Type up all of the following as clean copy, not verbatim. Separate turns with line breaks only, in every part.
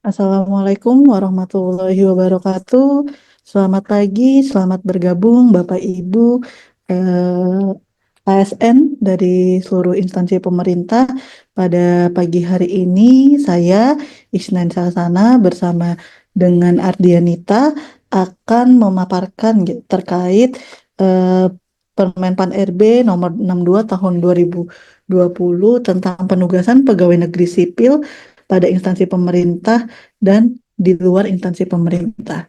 Assalamualaikum warahmatullahi wabarakatuh. Selamat pagi, selamat bergabung Bapak Ibu ASN dari seluruh instansi pemerintah. Pada pagi hari ini saya Isnan Sasana bersama dengan Ardianita akan memaparkan terkait eh, Permen Pan RB nomor 62 tahun 2020 tentang penugasan pegawai negeri sipil pada instansi pemerintah dan di luar instansi pemerintah.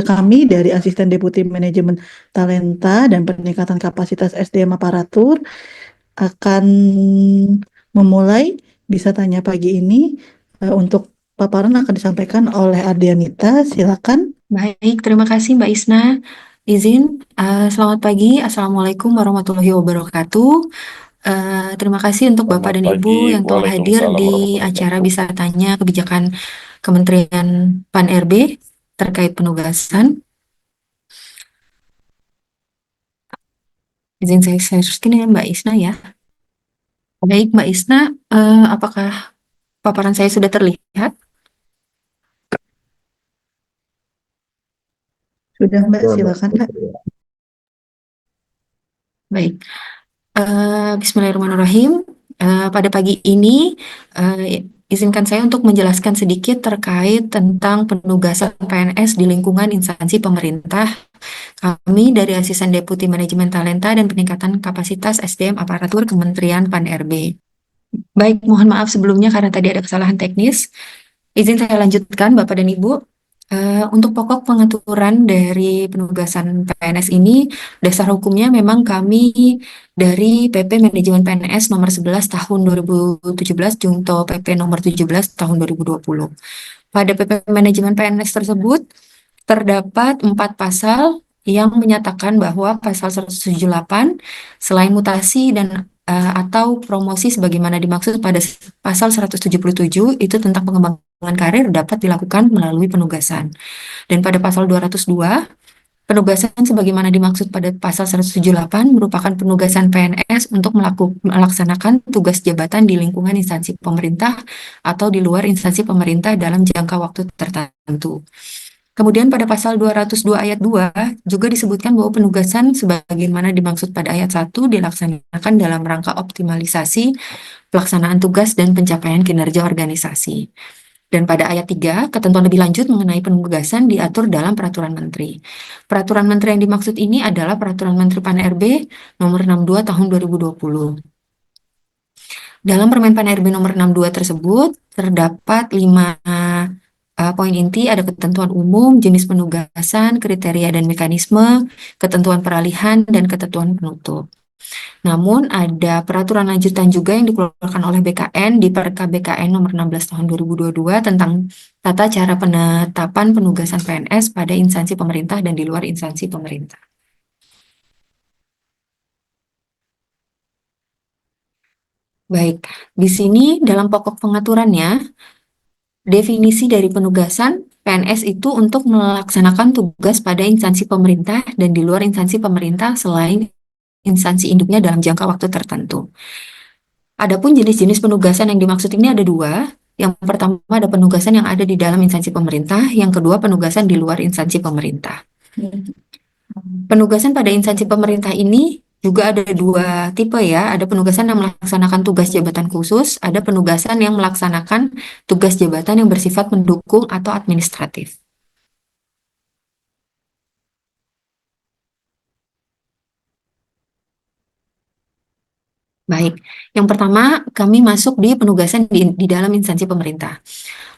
Kami dari Asisten Deputi Manajemen Talenta dan Peningkatan Kapasitas SDM Aparatur akan memulai. Bisa tanya pagi ini. Untuk paparan akan disampaikan oleh Ardianita. Silakan.
Baik, terima kasih Mbak Isna. Selamat pagi. Assalamualaikum warahmatullahi wabarakatuh. Terima kasih untuk Bapak
Selamat
dan Ibu
pagi,
yang telah hadir
Waalaikumsalam
di
warahmatullahi
acara
wabarakatuh.
Bisa Tanya Kebijakan Kementerian Pan RB terkait penugasan. Izin saya teruskan ya Mbak Isna ya. Baik Mbak Isna, apakah paparan saya sudah terlihat?
Sudah Mbak,
Ya, Mbak.
silakan Kak.
Baik. Bismillahirrahmanirrahim. Pada pagi ini, izinkan saya untuk menjelaskan sedikit terkait tentang penugasan PNS di lingkungan instansi pemerintah. Kami dari Asisten Deputi Manajemen Talenta dan Peningkatan Kapasitas SDM Aparatur Kementerian Pan RB. Baik, mohon maaf sebelumnya karena tadi ada kesalahan teknis. Izin saya lanjutkan, Bapak dan Ibu. Untuk pokok pengaturan dari penugasan PNS ini, dasar hukumnya memang kami dari PP Manajemen PNS nomor 11 tahun 2017, Junto PP nomor 17 tahun 2020. Pada PP Manajemen PNS tersebut, terdapat 4 pasal yang menyatakan bahwa pasal 178, selain mutasi dan atau promosi sebagaimana dimaksud pada pasal 177, itu tentang pengembangan karir dapat dilakukan melalui penugasan. Dan pada pasal 202, penugasan sebagaimana dimaksud pada pasal 178 merupakan penugasan PNS untuk melaksanakan tugas jabatan di lingkungan instansi pemerintah atau di luar instansi pemerintah dalam jangka waktu tertentu. Kemudian pada pasal 202 ayat 2 juga disebutkan bahwa penugasan sebagaimana dimaksud pada ayat 1 dilaksanakan dalam rangka optimalisasi pelaksanaan tugas dan pencapaian kinerja organisasi. Dan pada ayat 3, ketentuan lebih lanjut mengenai penugasan diatur dalam Peraturan Menteri. Peraturan Menteri yang dimaksud ini adalah Peraturan Menteri Pan RB nomor 62 tahun 2020. Dalam Permen Pan RB nomor 62 tersebut terdapat 5 poin inti, ada ketentuan umum, jenis penugasan, kriteria dan mekanisme, ketentuan peralihan, dan ketentuan penutup. Namun ada peraturan lanjutan juga yang dikeluarkan oleh BKN di Perka BKN nomor 16 tahun 2022 tentang tata cara penetapan penugasan PNS pada instansi pemerintah dan di luar instansi pemerintah. Baik, di sini dalam pokok pengaturannya, definisi dari penugasan PNS itu untuk melaksanakan tugas pada instansi pemerintah dan di luar instansi pemerintah selain instansi induknya dalam jangka waktu tertentu. Adapun jenis-jenis penugasan yang dimaksud ini ada dua. Yang pertama ada penugasan yang ada di dalam instansi pemerintah, yang kedua penugasan di luar instansi pemerintah. Penugasan pada instansi pemerintah ini juga ada dua tipe ya, ada penugasan yang melaksanakan tugas jabatan khusus, ada penugasan yang melaksanakan tugas jabatan yang bersifat mendukung atau administratif. Baik, yang pertama kami masuk di penugasan di dalam instansi pemerintah.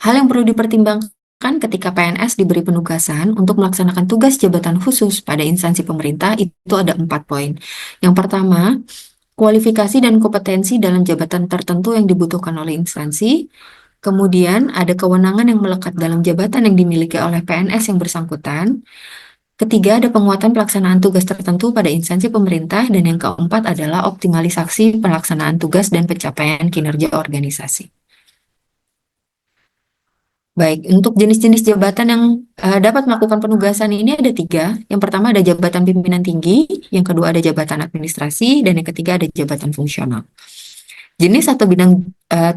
Hal yang perlu dipertimbangkan ketika PNS diberi penugasan untuk melaksanakan tugas jabatan khusus pada instansi pemerintah itu ada 4 poin. Yang pertama, kualifikasi dan kompetensi dalam jabatan tertentu yang dibutuhkan oleh instansi. Kemudian ada kewenangan yang melekat dalam jabatan yang dimiliki oleh PNS yang bersangkutan. Ketiga, ada penguatan pelaksanaan tugas tertentu pada instansi pemerintah. Dan yang keempat adalah optimalisasi pelaksanaan tugas dan pencapaian kinerja organisasi. Baik, untuk jenis-jenis jabatan yang dapat melakukan penugasan ini ada 3. Yang pertama ada jabatan pimpinan tinggi, yang kedua ada jabatan administrasi, dan yang ketiga ada jabatan fungsional. Jenis atau bidang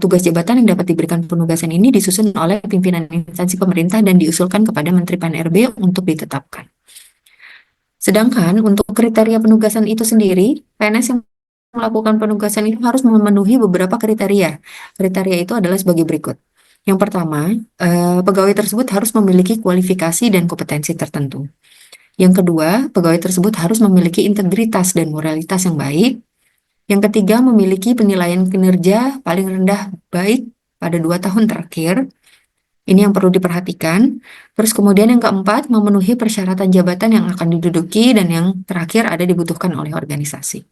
tugas jabatan yang dapat diberikan penugasan ini disusun oleh pimpinan instansi pemerintah dan diusulkan kepada Menteri Pan-RB untuk ditetapkan. Sedangkan untuk kriteria penugasan itu sendiri, PNS yang melakukan penugasan itu harus memenuhi beberapa kriteria. Kriteria itu adalah sebagai berikut. Yang pertama, pegawai tersebut harus memiliki kualifikasi dan kompetensi tertentu. Yang kedua, pegawai tersebut harus memiliki integritas dan moralitas yang baik. Yang ketiga, memiliki penilaian kinerja paling rendah baik pada 2 tahun terakhir. Ini yang perlu diperhatikan. Terus kemudian yang keempat, memenuhi persyaratan jabatan yang akan diduduki, dan yang terakhir ada dibutuhkan oleh organisasi.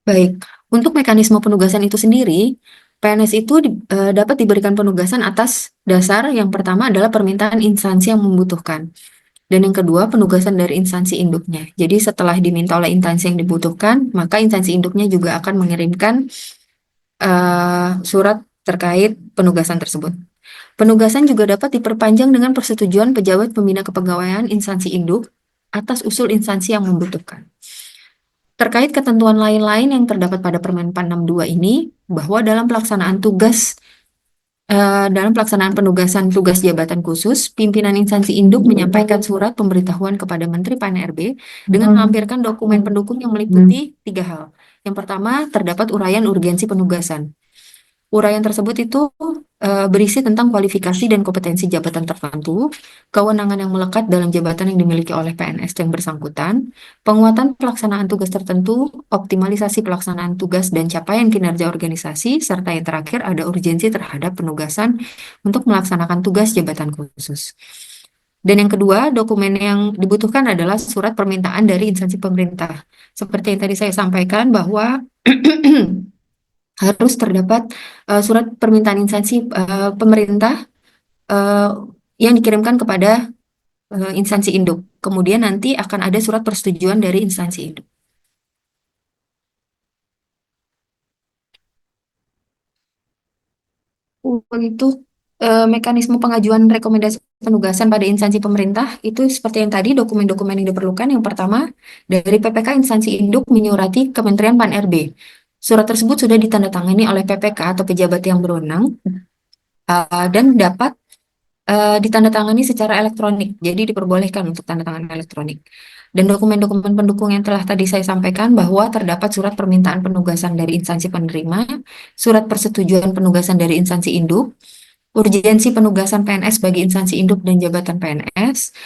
Baik, untuk mekanisme penugasan itu sendiri, PNS itu dapat diberikan penugasan atas dasar yang pertama adalah permintaan instansi yang membutuhkan. Dan yang kedua, penugasan dari instansi induknya. Jadi setelah diminta oleh instansi yang dibutuhkan, maka instansi induknya juga akan mengirimkan surat terkait penugasan tersebut. Penugasan juga dapat diperpanjang dengan persetujuan pejabat pembina kepegawaian instansi induk atas usul instansi yang membutuhkan. Terkait ketentuan lain-lain yang terdapat pada Permen PAN 62 ini, bahwa dalam pelaksanaan penugasan tugas jabatan khusus, pimpinan instansi induk menyampaikan surat pemberitahuan kepada Menteri PAN-RB dengan melampirkan dokumen pendukung yang meliputi 3 hal. Yang pertama, terdapat uraian urgensi penugasan. Uraian tersebut itu berisi tentang kualifikasi dan kompetensi jabatan tertentu, kewenangan yang melekat dalam jabatan yang dimiliki oleh PNS yang bersangkutan, penguatan pelaksanaan tugas tertentu, optimalisasi pelaksanaan tugas dan capaian kinerja organisasi, serta yang terakhir ada urgensi terhadap penugasan untuk melaksanakan tugas jabatan khusus. Dan yang kedua, dokumen yang dibutuhkan adalah surat permintaan dari instansi pemerintah. Seperti yang tadi saya sampaikan bahwa harus terdapat surat permintaan instansi pemerintah eh, yang dikirimkan kepada instansi induk. Kemudian nanti akan ada surat persetujuan dari instansi induk. Untuk mekanisme pengajuan rekomendasi penugasan pada instansi pemerintah itu seperti yang tadi, dokumen-dokumen yang diperlukan. Yang pertama, dari PPK instansi induk menyurati Kementerian Pan-RB. Surat tersebut sudah ditandatangani oleh PPK atau pejabat yang berwenang dan dapat ditandatangani secara elektronik, jadi diperbolehkan untuk tanda tangan elektronik. Dan dokumen-dokumen pendukung yang telah tadi saya sampaikan bahwa terdapat surat permintaan penugasan dari instansi penerima, surat persetujuan penugasan dari instansi induk, urgensi penugasan PNS bagi instansi induk dan jabatan PNS,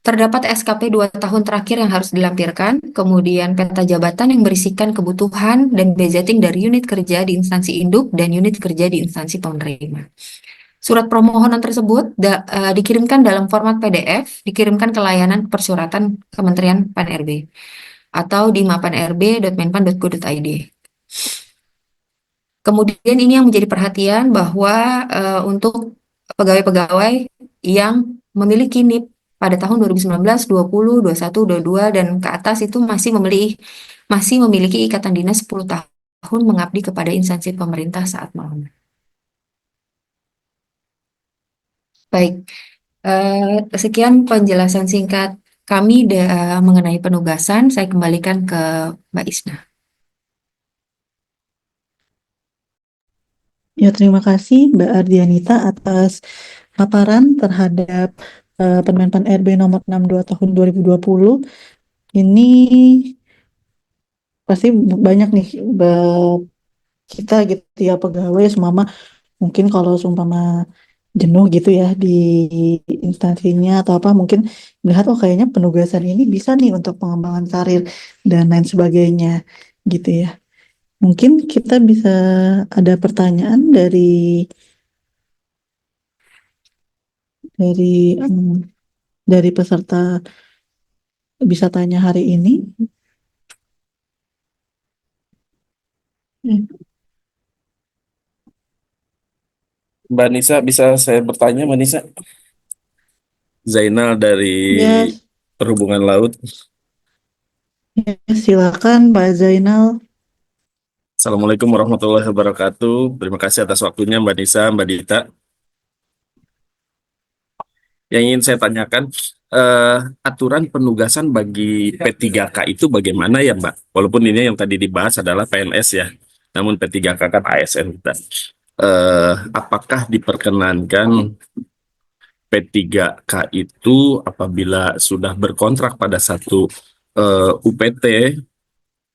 terdapat SKP 2 tahun terakhir yang harus dilampirkan, kemudian peta jabatan yang berisikan kebutuhan dan budgeting dari unit kerja di instansi induk dan unit kerja di instansi penerima. Surat permohonan tersebut dikirimkan dalam format PDF, dikirimkan ke layanan persuratan Kementerian Pan-RB atau di mapanrb.menpan.go.id. Kemudian ini yang menjadi perhatian bahwa untuk pegawai-pegawai yang memiliki NIP pada tahun 2019, 20, 21, 22 dan ke atas itu masih memiliki ikatan dinas 10 tahun mengabdi kepada instansi pemerintah saat malam. Baik, sekian penjelasan singkat kami mengenai penugasan. Saya kembalikan ke Mbak Isna.
Ya, terima kasih Mbak Ardianita atas paparan terhadap Permen Pan RB nomor 62 tahun 2020. Ini pasti banyak nih kita gitu ya pegawai seumpama mungkin kalau seumpama jenuh gitu ya di instansinya atau apa mungkin melihat oh kayaknya penugasan ini bisa nih untuk pengembangan karir dan lain sebagainya gitu ya. Mungkin kita bisa ada pertanyaan dari dari peserta bisa tanya hari ini. Hmm.
Mbak Nisa, bisa saya bertanya, Mbak Nisa? Zainal dari
Ya,
Perhubungan Laut.
ya, silakan Pak Zainal.
Assalamualaikum warahmatullahi wabarakatuh. Terima kasih atas waktunya, Mbak Nisa, Mbak Dita. Yang ingin saya tanyakan, aturan penugasan bagi P3K itu bagaimana ya, Mbak? Walaupun ini yang tadi dibahas adalah PNS ya, namun P3K kan ASN kita. Apakah diperkenankan P3K itu apabila sudah berkontrak pada satu UPT,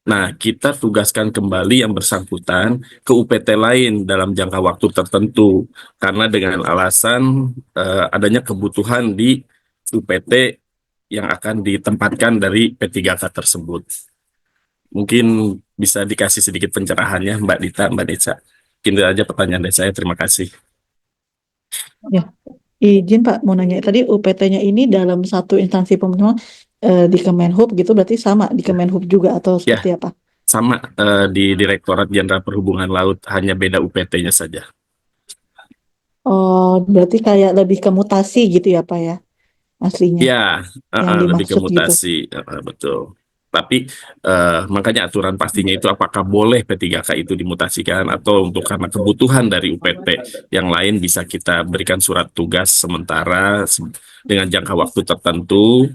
nah kita tugaskan kembali yang bersangkutan ke UPT lain dalam jangka waktu tertentu, karena dengan alasan adanya kebutuhan di UPT yang akan ditempatkan dari P3K tersebut. Mungkin bisa dikasih sedikit pencerahannya, Mbak Dita, Mbak Desa. Mungkin itu aja pertanyaan dari saya. Terima kasih.
Ya, izin Pak mau nanya tadi UPT-nya ini dalam satu instansi pemerintah di Kemenhub gitu berarti sama di
Ya,
Kemenhub juga atau
ya,
seperti apa?
sama di Direktorat Jenderal Perhubungan Laut, hanya beda UPT-nya saja.
Oh, berarti kayak lebih ke mutasi gitu ya Pak ya aslinya
Ya,
yang
lebih ke
dimaksud gitu.
mutasi, betul. Tapi makanya aturan pastinya itu apakah boleh P3K itu dimutasikan atau untuk karena kebutuhan dari UPT yang lain bisa kita berikan surat tugas sementara dengan jangka waktu tertentu.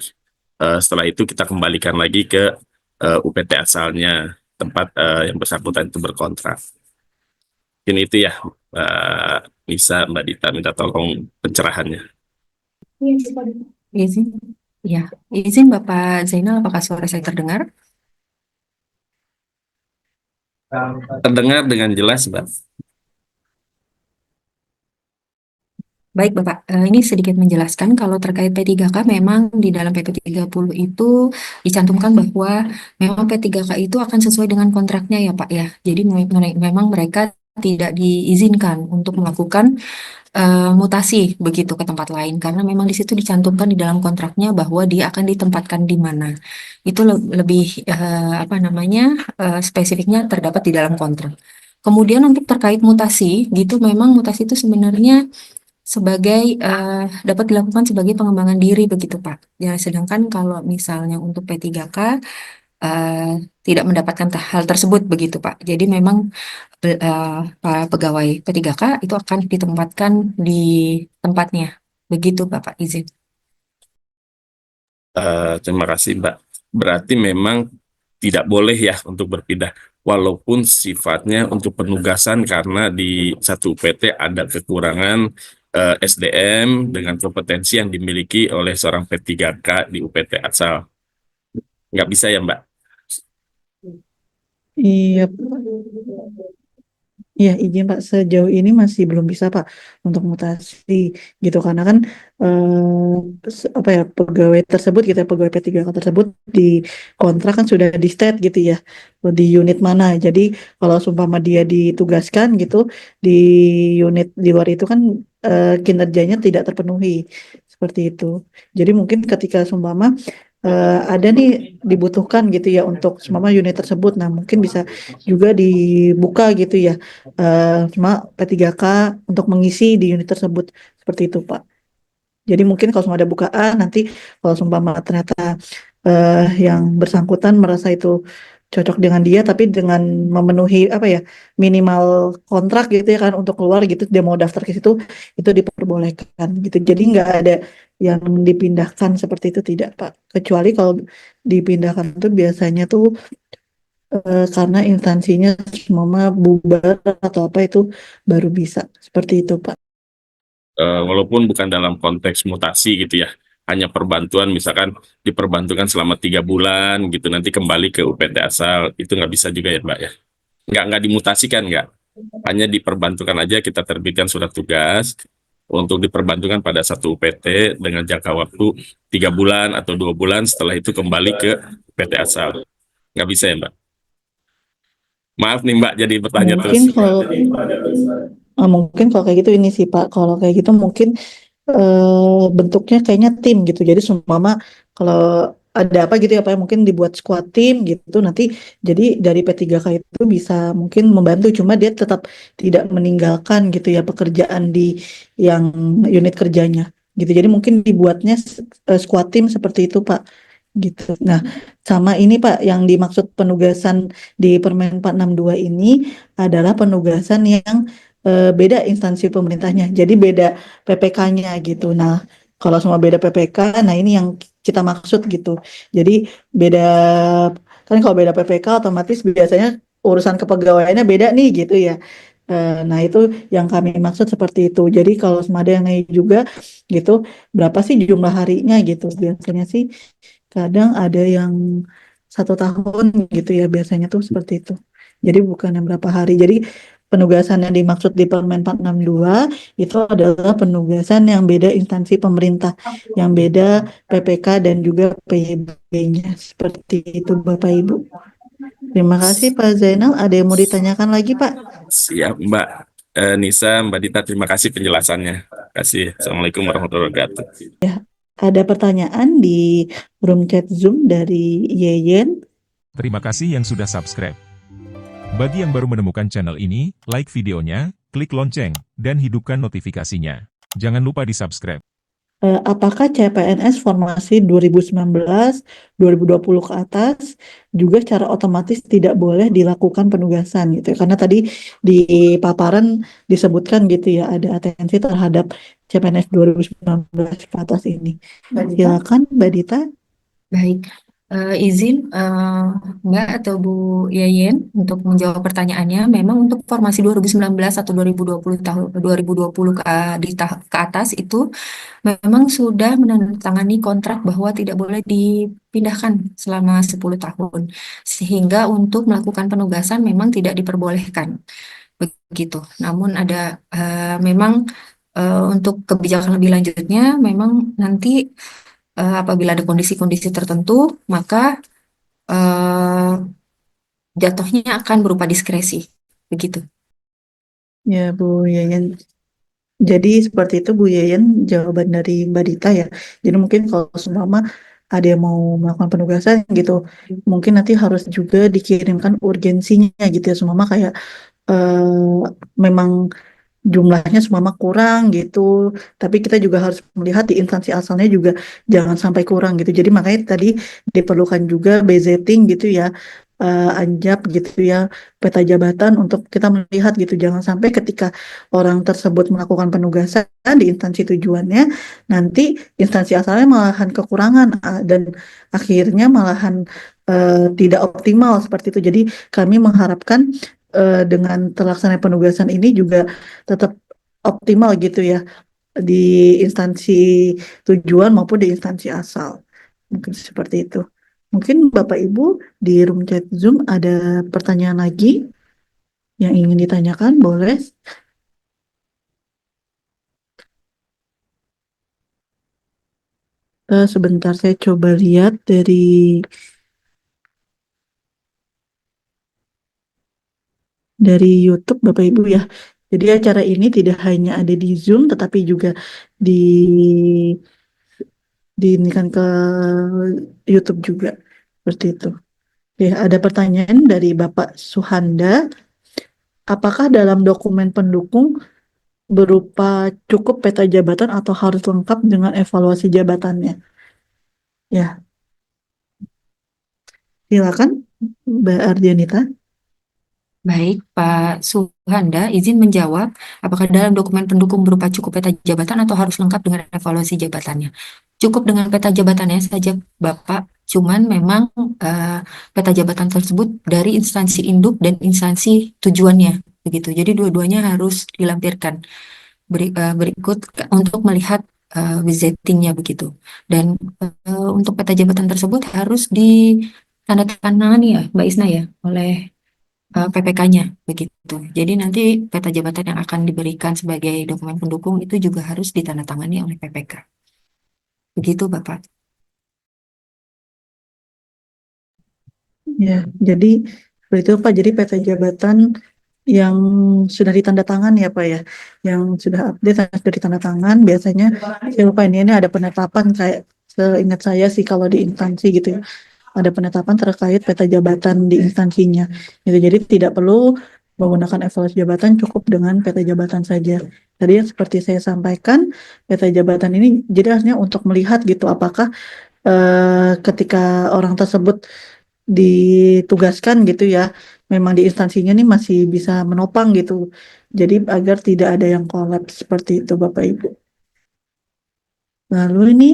Setelah itu kita kembalikan lagi ke UPT asalnya tempat yang bersangkutan itu berkontrak. Mungkin itu ya, Mbak Nisa, Mbak Dita, minta tolong pencerahannya.
Izin, ya, izin Bapak Zainal, apakah suara saya terdengar?
Terdengar dengan jelas, Mbak.
Baik Bapak, ini sedikit menjelaskan kalau terkait P3K memang di dalam PP 30 itu dicantumkan bahwa memang P3K itu akan sesuai dengan kontraknya ya Pak ya. Jadi memang mereka tidak diizinkan untuk melakukan mutasi begitu ke tempat lain karena memang di situ dicantumkan di dalam kontraknya bahwa dia akan ditempatkan di mana. Itu lebih apa namanya spesifiknya terdapat di dalam kontrak. Kemudian untuk terkait mutasi gitu memang mutasi itu sebenarnya sebagai dapat dilakukan sebagai pengembangan diri begitu Pak. Ya, sedangkan kalau misalnya untuk P3K eh, tidak mendapatkan hal tersebut begitu Pak. Jadi memang para pegawai P3K itu akan ditempatkan di tempatnya. Begitu Bapak izin.
Terima kasih, Mbak. Berarti memang tidak boleh ya untuk berpindah, walaupun sifatnya untuk penugasan karena di satu UPT ada kekurangan SDM dengan kompetensi yang dimiliki oleh seorang P3K di UPT asal. Nggak bisa ya, Mbak?
Iya, iya izin Pak sejauh ini masih belum bisa Pak untuk mutasi gitu karena kan apa ya pegawai tersebut kita pegawai P3K tersebut di kontrak kan sudah di state gitu ya di unit mana jadi kalau sumpama dia ditugaskan gitu di unit di luar itu kan kinerjanya tidak terpenuhi seperti itu jadi mungkin ketika sumpama ada nih dibutuhkan gitu ya untuk semua unit tersebut. Nah, mungkin bisa juga dibuka gitu ya, cuma P3K untuk mengisi di unit tersebut seperti itu, Pak. Jadi mungkin kalau semua ada bukaan, nanti kalau seumpama ternyata yang bersangkutan merasa itu cocok dengan dia, tapi dengan memenuhi apa ya minimal kontrak gitu ya kan untuk keluar gitu, dia mau daftar ke situ, itu diperbolehkan gitu. Jadi nggak ada yang dipindahkan seperti itu tidak Pak. Kecuali kalau dipindahkan itu biasanya tuh karena instansinya semua bubar atau apa itu baru bisa seperti itu Pak.
Walaupun bukan dalam konteks mutasi gitu ya, hanya perbantuan, misalkan diperbantukan selama 3 bulan gitu, nanti kembali ke UPT asal, itu nggak bisa juga ya, Mbak ya? Nggak dimutasikan, nggak? Hanya diperbantukan aja, kita terbitkan surat tugas untuk diperbantukan pada satu UPT dengan jangka waktu 3 bulan atau 2 bulan, setelah itu kembali ke UPT asal. Nggak bisa ya, Mbak? Maaf nih, Mbak, jadi bertanya terus.
Mungkin kalau mungkin kalau kayak gitu ini sih Pak, kalau kayak gitu mungkin bentuknya kayaknya tim gitu. Jadi seumpama kalau ada apa gitu ya Pak, mungkin dibuat squad tim gitu nanti jadi dari P3K itu bisa mungkin membantu cuma dia tetap tidak meninggalkan gitu ya pekerjaan di yang unit kerjanya gitu. Jadi mungkin dibuatnya squad tim seperti itu Pak gitu. Nah, sama ini Pak yang dimaksud penugasan di Permen 462 ini adalah penugasan yang beda instansi pemerintahnya. Jadi beda PPK-nya gitu. Nah, Kalau semua beda PPK, nah ini yang kita maksud gitu. Jadi beda, kan kalau beda PPK otomatis biasanya urusan kepegawaiannya beda nih gitu ya. Nah itu yang kami maksud seperti itu. Jadi kalau semua ada yang naik juga gitu, berapa sih jumlah harinya gitu. Biasanya sih kadang ada yang 1 tahun gitu ya, biasanya tuh seperti itu. Jadi bukan yang berapa hari. Jadi penugasan yang dimaksud di Permen 462 itu adalah penugasan yang beda instansi pemerintah, yang beda PPK dan juga PYB-nya. Seperti itu Bapak Ibu. Terima kasih Pak Zainal. Ada yang mau ditanyakan lagi Pak?
Siap, Mbak Nisa, Mbak Dita, terima kasih penjelasannya. Terima kasih. Assalamualaikum warahmatullahi wabarakatuh.
Ada pertanyaan di room chat Zoom dari Yeyen.
Terima kasih yang sudah subscribe. Bagi yang baru menemukan channel ini, like videonya, klik lonceng, dan hidupkan notifikasinya. Jangan lupa di subscribe.
Apakah CPNS formasi 2019, 2020 ke atas juga secara otomatis tidak boleh dilakukan penugasan gitu ya? Karena tadi di paparan disebutkan gitu ya, ada atensi terhadap CPNS 2019 ke atas ini. Silakan Mbak Dita.
Baik, izin Mbak atau Bu Yayen untuk menjawab pertanyaannya. Memang untuk formasi 2019 atau 2020 tahun 2020 ke atas itu memang sudah menandatangani kontrak bahwa tidak boleh dipindahkan selama 10 tahun. Sehingga untuk melakukan penugasan memang tidak diperbolehkan. Begitu. Namun ada memang untuk kebijakan lebih lanjutnya memang nanti apabila ada kondisi-kondisi tertentu, maka eh, jatuhnya akan berupa diskresi. Begitu.
Ya Bu Yeyen. Jadi seperti itu Bu Yeyen jawaban dari Mbak Dita ya. Jadi mungkin kalau seumpama ada yang mau melakukan penugasan gitu, mungkin nanti harus juga dikirimkan urgensinya gitu ya. Seumpama kayak memang jumlahnya seumpama kurang gitu, tapi kita juga harus melihat di instansi asalnya juga jangan sampai kurang gitu. Jadi makanya tadi diperlukan juga budgeting gitu ya, anjap gitu ya, peta jabatan untuk kita melihat gitu. Jangan sampai ketika orang tersebut melakukan penugasan di instansi tujuannya, nanti instansi asalnya malahan kekurangan dan akhirnya malahan tidak optimal seperti itu. Jadi kami mengharapkan dengan terlaksananya penugasan ini juga tetap optimal gitu ya di instansi tujuan maupun di instansi asal. Mungkin seperti itu. Mungkin Bapak Ibu di room chat Zoom ada pertanyaan lagi yang ingin ditanyakan, boleh. Sebentar saya coba lihat dari YouTube Bapak Ibu ya. Jadi acara ini tidak hanya ada di Zoom tetapi juga di diinikan ke YouTube juga. Seperti itu. Oke, ada pertanyaan dari Bapak Suhanda. Apakah dalam dokumen pendukung berupa cukup peta jabatan atau harus lengkap dengan evaluasi jabatannya? Ya, silakan Mbak Ardianita.
Baik, Pak Suhanda, izin menjawab, apakah dalam dokumen pendukung berupa cukup peta jabatan atau harus lengkap dengan evaluasi jabatannya? Cukup dengan peta jabatannya saja, Bapak. Cuman memang peta jabatan tersebut dari instansi induk dan instansi tujuannya, begitu. Jadi dua-duanya harus dilampirkan berikut untuk melihat gazettingnya begitu. Dan untuk peta jabatan tersebut harus ditandatangani ya, Mbak Isna ya, oleh PPK-nya begitu. Jadi nanti peta jabatan yang akan diberikan sebagai dokumen pendukung itu juga harus ditandatangani oleh PPK. Begitu, Bapak.
Ya, jadi seperti itu Pak. Jadi peta jabatan yang sudah ditandatangan ya Pak ya, yang sudah update dan sudah ditandatangan biasanya saya lupa ini ada penetapan kayak seingat saya sih kalau di instansi gitu ya ada penetapan terkait peta jabatan di instansinya gitu. Jadi tidak perlu menggunakan evaluasi jabatan, cukup dengan peta jabatan saja. Tadi yang seperti saya sampaikan peta jabatan ini jadi harusnya untuk melihat gitu apakah ketika orang tersebut ditugaskan gitu ya, memang di instansinya nih masih bisa menopang gitu. Jadi agar tidak ada yang kolaps seperti itu Bapak Ibu. Lalu ini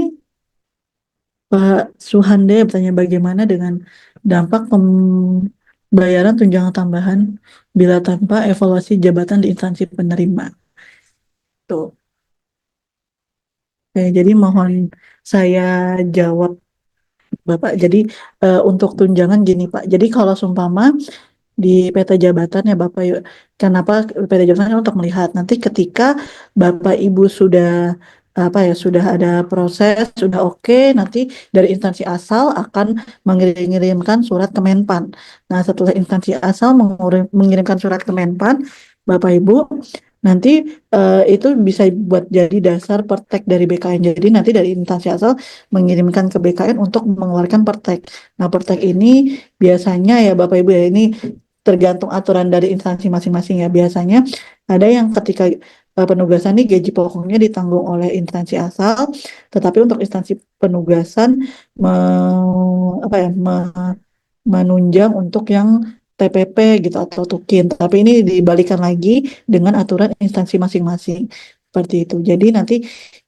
Pak Suhande bertanya bagaimana dengan dampak pembayaran tunjangan tambahan bila tanpa evaluasi jabatan di instansi penerima. Tuh. Oke, jadi mohon saya jawab Bapak. Jadi untuk tunjangan gini Pak. Jadi kalau seumpama di peta jabatan ya Bapak, kenapa peta jabatan kan untuk melihat nanti ketika Bapak Ibu sudah apa ya sudah ada proses sudah oke, nanti dari instansi asal akan mengirimkan surat ke Menpan. Nah setelah instansi asal mengirimkan surat ke Menpan, Bapak Ibu nanti itu bisa buat jadi dasar pertek dari BKN. Jadi nanti dari instansi asal mengirimkan ke BKN untuk mengeluarkan pertek. Nah pertek ini biasanya ya Bapak Ibu ya ini tergantung aturan dari instansi masing-masing ya. Biasanya ada yang ketika penugasan ini gaji pokoknya ditanggung oleh instansi asal, tetapi untuk instansi penugasan apa ya menunjang untuk yang TPP gitu atau Tukin. Tapi ini dibalikan lagi dengan aturan instansi masing-masing seperti itu. Jadi nanti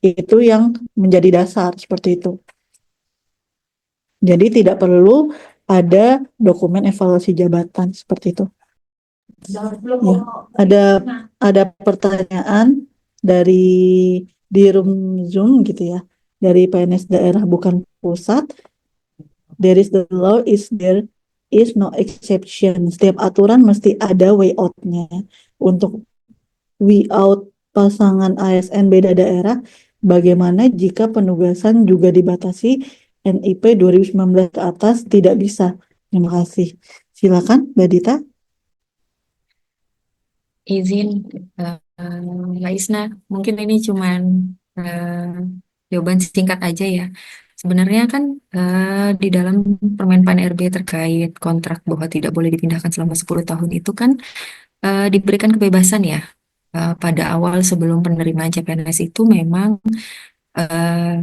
itu yang menjadi dasar seperti itu. Jadi tidak perlu ada dokumen evaluasi jabatan seperti itu. Ya, ada ada pertanyaan dari di room Zoom gitu ya, dari PNS daerah bukan pusat. There is the law, is there is no exception. Setiap aturan mesti ada way out-nya. Untuk way out pasangan ASN beda daerah, bagaimana jika penugasan juga dibatasi NIP 2019 ke atas tidak bisa? Terima kasih. Silakan, Mbak Dita.
Izin, Mbak Isna, mungkin ini cuman jawaban singkat aja ya. Sebenarnya kan di dalam Permen Pan RB terkait kontrak bahwa tidak boleh dipindahkan selama 10 tahun itu kan diberikan kebebasan ya. Pada awal sebelum penerimaan CPNS itu memang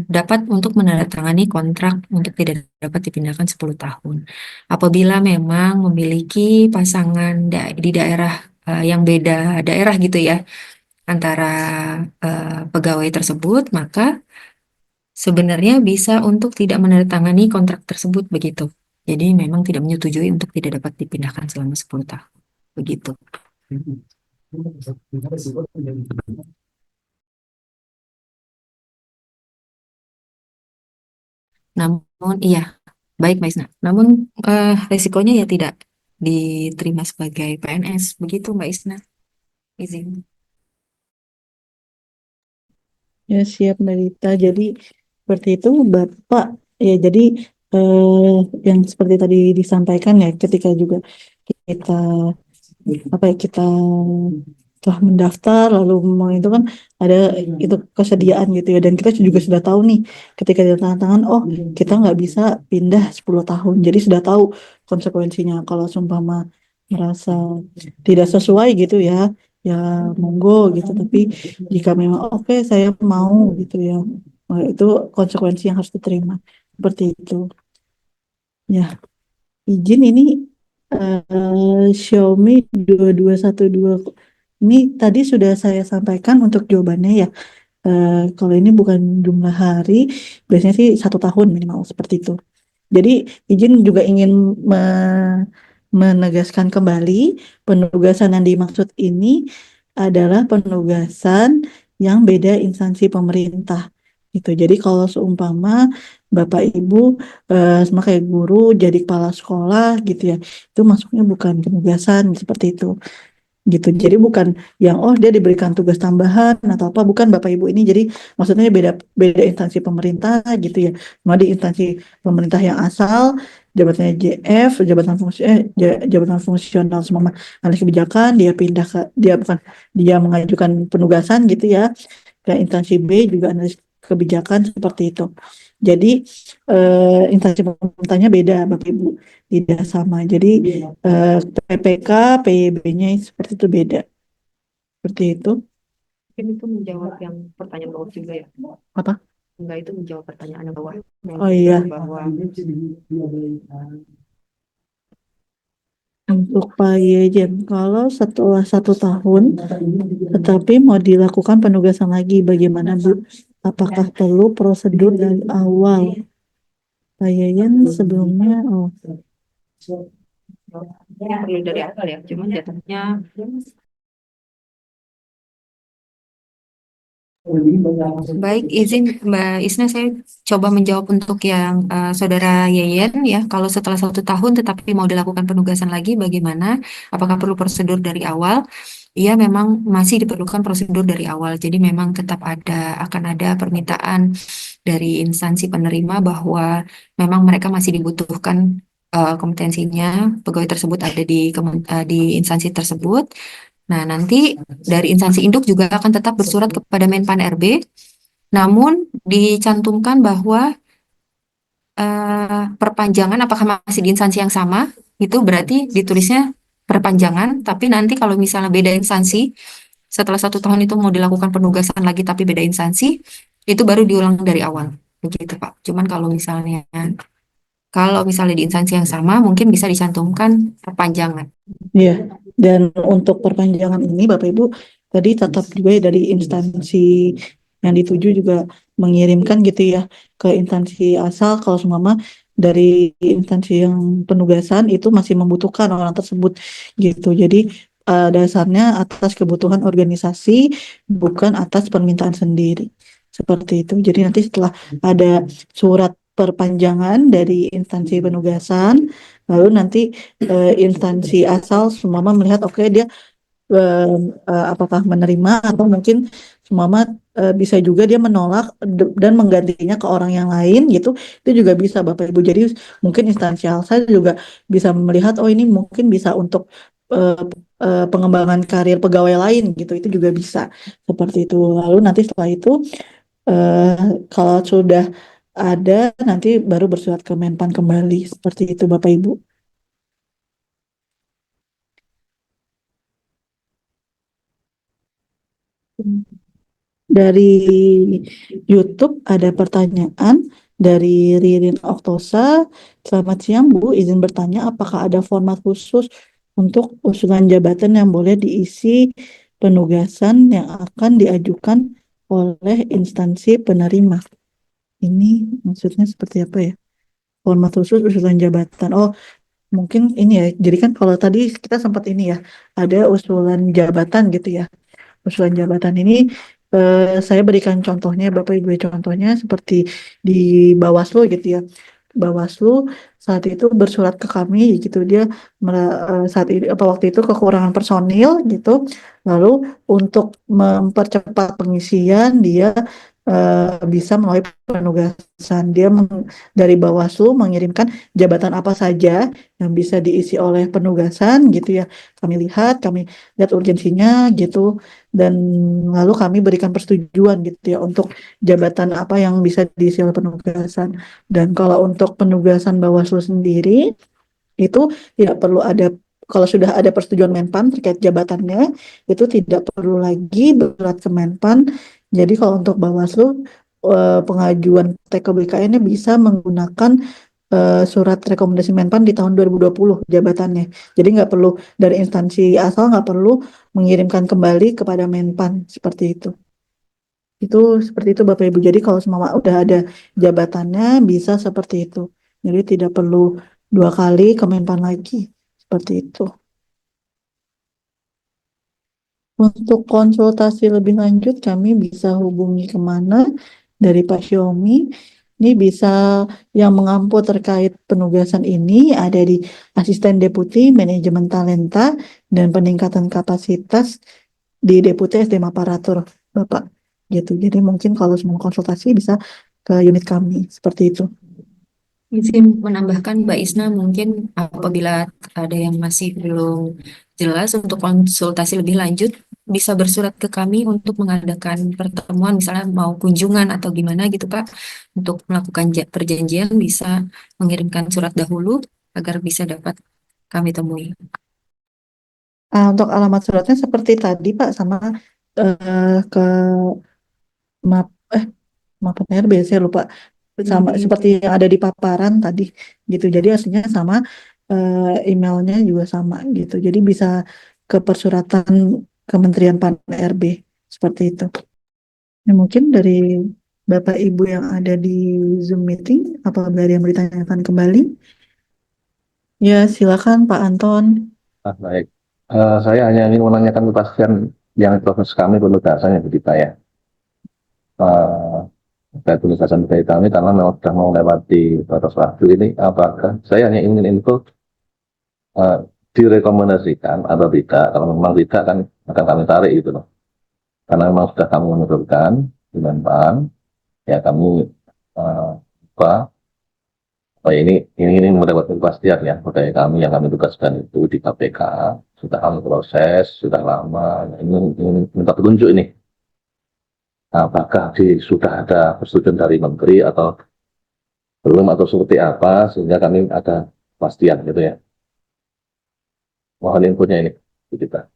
dapat untuk menandatangani kontrak untuk tidak dapat dipindahkan 10 tahun. Apabila memang memiliki pasangan di daerah yang beda daerah gitu ya antara pegawai tersebut, maka sebenarnya bisa untuk tidak menandatangani kontrak tersebut begitu. Jadi memang tidak menyetujui untuk tidak dapat dipindahkan selama 10 tahun. Begitu. Namun iya, baik Mbak Isna. Namun resikonya ya tidak diterima sebagai PNS. Begitu Mbak Isna. Izin.
Ya siap Mbak Dita. Jadi seperti itu Bapak. Ya jadi yang seperti tadi disampaikan ya ketika juga kita apa ya kita telah mendaftar lalu mau itu kan ada itu kesediaan gitu ya dan kita juga sudah tahu nih ketika di tangan oh kita nggak bisa pindah 10 tahun jadi sudah tahu konsekuensinya kalau seumpama merasa tidak sesuai gitu ya ya monggo gitu tapi jika memang oke saya mau gitu ya itu konsekuensi yang harus diterima seperti itu ya izin ini Xiaomi 2212 ini tadi sudah saya sampaikan untuk jawabannya ya. Kalau ini bukan jumlah hari, biasanya sih 1 tahun minimal seperti itu. Jadi izin juga ingin menegaskan kembali penugasan yang dimaksud ini adalah penugasan yang beda instansi pemerintah. Gitu. Jadi kalau seumpama Bapak Ibu sama kayak guru jadi kepala sekolah gitu ya, itu masuknya bukan penugasan seperti itu gitu. Jadi bukan yang oh dia diberikan tugas tambahan atau apa bukan Bapak Ibu ini. Jadi maksudnya beda beda instansi pemerintah gitu ya. Cuma di instansi pemerintah yang asal jabatannya JF, jabatan fungsional semua alih kebijakan dia pindah ke dia bukan dia mengajukan penugasan gitu ya. Ke instansi B juga analis kebijakan seperti itu. Jadi instansi pemerintahnya beda Bapak Ibu, tidak sama. Jadi PPK, PYB-nya seperti itu beda. Seperti itu.
Mungkin itu menjawab yang pertanyaan bawah juga ya.
Apa?
Enggak, itu menjawab pertanyaan yang bawah.
Oh iya.
Bahwa
Untuk Pak Yejen, kalau setelah 1 tahun, tetapi mau dilakukan penugasan lagi, bagaimana Bu? Apakah perlu prosedur dari awal? Pak Yayan sebelumnya,
Perlu dari awal ya, cuman jatuhnya baik, izin Mbak Isna, saya coba menjawab untuk yang Saudara Yeyen ya. Kalau setelah 1 tahun tetapi mau dilakukan penugasan lagi, bagaimana? Apakah perlu prosedur dari awal? Iya, memang masih diperlukan prosedur dari awal. Jadi memang tetap akan ada permintaan dari instansi penerima bahwa memang mereka masih dibutuhkan kompetensinya, pegawai tersebut ada di instansi tersebut. Nah, nanti dari instansi induk juga akan tetap bersurat kepada Menpan RB, namun dicantumkan bahwa perpanjangan apakah masih di instansi yang sama, itu berarti ditulisnya perpanjangan, tapi nanti kalau misalnya beda instansi, setelah 1 tahun itu mau dilakukan penugasan lagi tapi beda instansi, itu baru diulang dari awal. Begitu, Pak. Cuman kalau misalnya di instansi yang sama, mungkin bisa dicantumkan perpanjangan.
iya. Dan untuk perpanjangan ini Bapak Ibu tadi tetap juga ya dari instansi yang dituju juga mengirimkan gitu ya ke instansi asal kalau semua dari instansi yang penugasan itu masih membutuhkan orang tersebut gitu. Jadi dasarnya atas kebutuhan organisasi bukan atas permintaan sendiri. Seperti itu. Jadi nanti setelah ada surat perpanjangan dari instansi penugasan, lalu nanti instansi asal semua melihat oke dia eh, apakah menerima atau mungkin semua bisa juga dia menolak dan menggantinya ke orang yang lain gitu itu juga bisa Bapak Ibu jadi mungkin instansi asal juga bisa melihat oh ini mungkin bisa untuk eh, pengembangan karir pegawai lain gitu itu juga bisa seperti itu lalu nanti setelah itu eh, kalau sudah ada nanti baru bersurat ke Menpan kembali seperti itu Bapak Ibu. Dari YouTube ada pertanyaan dari Ririn Oktosa. Selamat siang Bu, izin bertanya apakah ada format khusus untuk usulan jabatan yang boleh diisi penugasan yang akan diajukan oleh instansi penerima? Ini maksudnya seperti apa ya? Format khusus usulan jabatan. Oh, mungkin ini ya. Jadi kan kalau tadi kita sempat ini ya, ada usulan jabatan gitu ya. Usulan jabatan ini saya berikan contohnya, Bapak Ibu contohnya seperti di Bawaslu gitu ya. Bawaslu saat itu bersurat ke kami gitu dia saat ini apa waktu itu kekurangan personil gitu. Lalu untuk mempercepat pengisian dia bisa melalui penugasan dari Bawaslu mengirimkan jabatan apa saja yang bisa diisi oleh penugasan gitu ya. Kami lihat urgensinya gitu dan lalu kami berikan persetujuan gitu ya untuk jabatan apa yang bisa diisi oleh penugasan. Dan kalau untuk penugasan Bawaslu sendiri itu tidak perlu ada kalau sudah ada persetujuan Menpan terkait jabatannya itu tidak perlu lagi berat ke Menpan. Jadi kalau untuk Bawaslu pengajuan TKBKN-nya bisa menggunakan surat rekomendasi Menpan di tahun 2020 jabatannya. Jadi nggak perlu dari instansi asal nggak perlu mengirimkan kembali kepada Menpan seperti itu. Itu seperti itu Bapak Ibu. Jadi kalau semua udah ada jabatannya bisa seperti itu. Jadi tidak perlu 2 kali ke Menpan lagi. Seperti itu. Untuk konsultasi lebih lanjut kami bisa hubungi kemana dari Pak Xiaomi. Ini bisa yang mengampu terkait penugasan ini ada di Asisten Deputi Manajemen Talenta dan Peningkatan Kapasitas di Deputi SDM Aparatur, Bapak. Gitu. Jadi mungkin kalau semua konsultasi bisa ke unit kami seperti itu.
Izin menambahkan Mbak Isna, mungkin apabila ada yang masih belum jelas untuk konsultasi lebih lanjut, bisa bersurat ke kami untuk mengadakan pertemuan, misalnya mau kunjungan atau gimana gitu Pak, untuk melakukan perjanjian bisa mengirimkan surat dahulu agar bisa dapat kami temui.
Untuk alamat suratnya seperti tadi Pak sama ke map map RB saya lupa sama seperti yang ada di paparan tadi gitu. Jadi aslinya sama emailnya juga sama gitu. Jadi bisa ke persuratan Kementerian Pan RB seperti itu. Ya, mungkin dari Bapak Ibu yang ada di Zoom meeting, apabila ada yang mau ditanyakan kembali. Ya, silakan Pak Anton.
Baik. Saya hanya ingin menanyakan kepastian yang proses kami penugasan ya begitu ya. Eh, Terkait penugasan dari kami karena memang sudah mau melewati batas waktu ini, apakah saya hanya ingin info eh, direkomendasikan atau tidak? Kalau memang tidak kan akan kami tarik gitu loh. Karena memang sudah kami menurunkan dengan PAN, ya kami apa ini mendapat kepastian ya budaya kami yang kami tugaskan itu di KPK sudah kami proses sudah lama. Ini minta petunjuk ini apakah sudah ada persetujuan dari menteri atau belum atau seperti apa sehingga kami ada kepastian gitu ya. Mohon infonya ini Bu kita.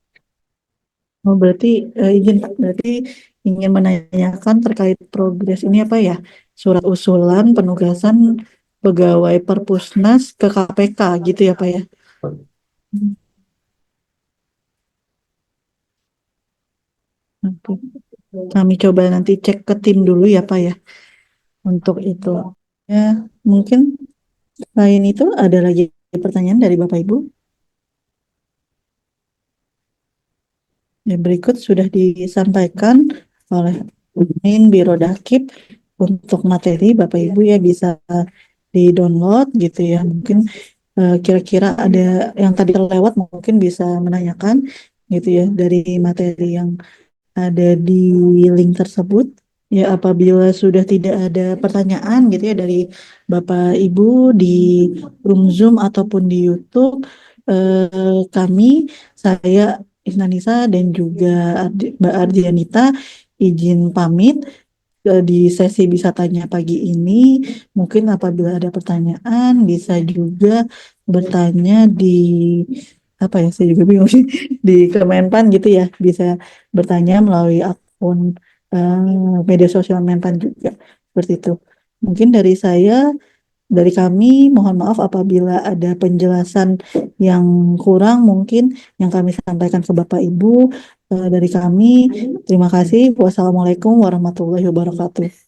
Oh, berarti izin Pak, berarti ingin menanyakan terkait progres ini apa ya? Surat usulan penugasan pegawai Perpusnas ke KPK gitu ya Pak ya? Hmm, Nanti kami coba nanti cek ke tim dulu ya Pak ya untuk itu. Ya, mungkin selain itu ada lagi pertanyaan dari Bapak Ibu? Ya, berikut sudah disampaikan oleh admin Biro Dakip untuk materi Bapak Ibu ya bisa di-download gitu ya. Mungkin kira-kira ada yang tadi terlewat mungkin bisa menanyakan gitu ya dari materi yang ada di link tersebut. Ya, apabila sudah tidak ada pertanyaan gitu ya dari Bapak Ibu di room Zoom ataupun di YouTube, kami, saya Isnanisa dan juga Mbak Ardianita izin pamit di sesi bisa tanya pagi ini. Mungkin apabila ada pertanyaan bisa juga bertanya di apa ya, saya juga bingung sih, di Kemenpan gitu ya, bisa bertanya melalui akun media sosial Menpan juga seperti itu. Mungkin dari saya, dari kami, mohon maaf apabila ada penjelasan yang kurang mungkin yang kami sampaikan ke Bapak Ibu. Dari kami, terima kasih. Wassalamualaikum warahmatullahi wabarakatuh.